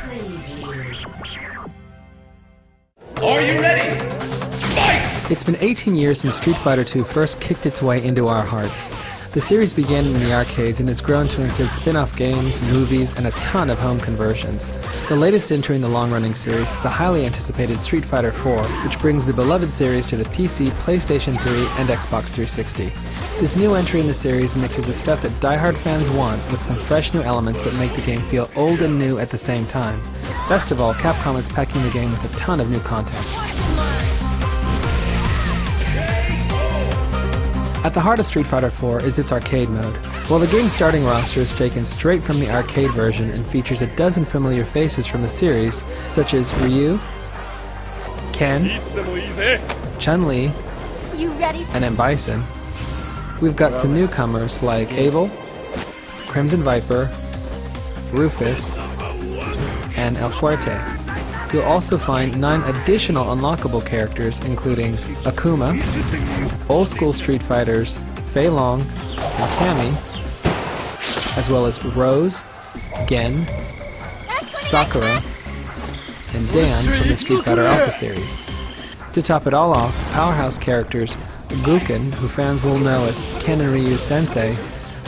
Are you ready? Fight! It's been 18 years since Street Fighter II first kicked its way into our hearts. The series began in the arcades and has grown to include spin-off games, movies, and a ton of home conversions. The latest entry in the long-running series is the highly anticipated Street Fighter IV, which brings the beloved series to the PC, PlayStation 3, and Xbox 360. This new entry in the series mixes the stuff that die-hard fans want with some fresh new elements that make the game feel old and new at the same time. Best of all, Capcom is packing the game with a ton of new content. At the heart of Street Fighter IV is its arcade mode. While the game's starting roster is taken straight from the arcade version and features a dozen familiar faces from the series, such as Ryu, Ken, Chun-Li, and M. Bison, we've got some newcomers like Abel, Crimson Viper, Rufus, and El Fuerte. You'll also find 9 additional unlockable characters, including Akuma, old school Street Fighters Fei Long and Cammy, as well as Rose, Gen, Sakura, and Dan from the Street Fighter Alpha series. To top it all off, powerhouse characters Guken, who fans will know as Ken and Ryu Sensei,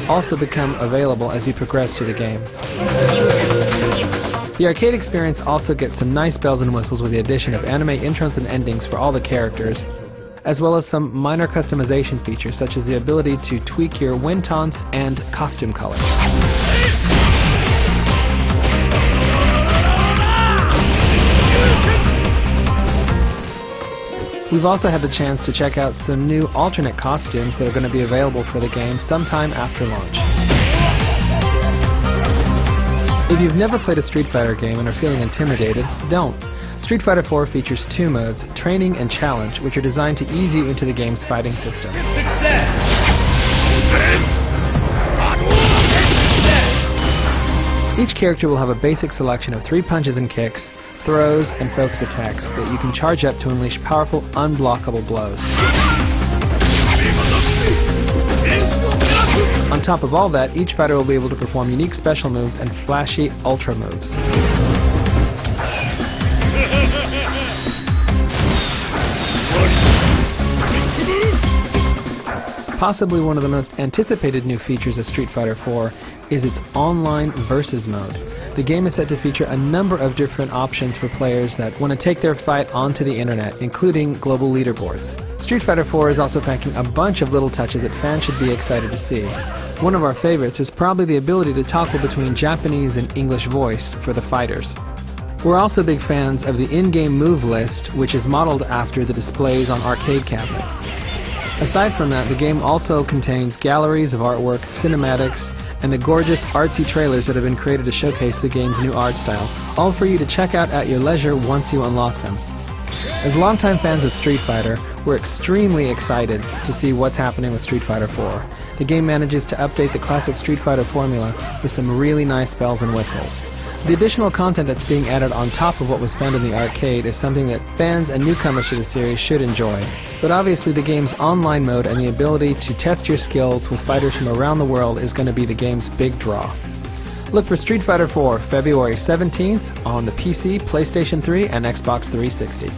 also become available as you progress through the game. The arcade experience also gets some nice bells and whistles with the addition of anime intros and endings for all the characters, as well as some minor customization features such as the ability to tweak your win taunts and costume colors. We've also had the chance to check out some new alternate costumes that are going to be available for the game sometime after launch. If you've never played a Street Fighter game and are feeling intimidated, don't. Street Fighter IV features 2 modes, Training and Challenge, which are designed to ease you into the game's fighting system. Each character will have a basic selection of 3 punches and kicks, throws, and focus attacks that you can charge up to unleash powerful, unblockable blows. On top of all that, each fighter will be able to perform unique special moves and flashy ultra moves. Possibly one of the most anticipated new features of Street Fighter IV is its online versus mode. The game is set to feature a number of different options for players that want to take their fight onto the internet, including global leaderboards. Street Fighter IV is also packing a bunch of little touches that fans should be excited to see. One of our favorites is probably the ability to toggle between Japanese and English voice for the fighters. We're also big fans of the in-game move list, which is modeled after the displays on arcade cabinets. Aside from that, the game also contains galleries of artwork, cinematics, and the gorgeous artsy trailers that have been created to showcase the game's new art style, all for you to check out at your leisure once you unlock them. As longtime fans of Street Fighter, we're extremely excited to see what's happening with Street Fighter IV. The game manages to update the classic Street Fighter formula with some really nice bells and whistles. The additional content that's being added on top of what was found in the arcade is something that fans and newcomers to the series should enjoy. But obviously the game's online mode and the ability to test your skills with fighters from around the world is going to be the game's big draw. Look for Street Fighter IV February 17th on the PC, PlayStation 3, and Xbox 360.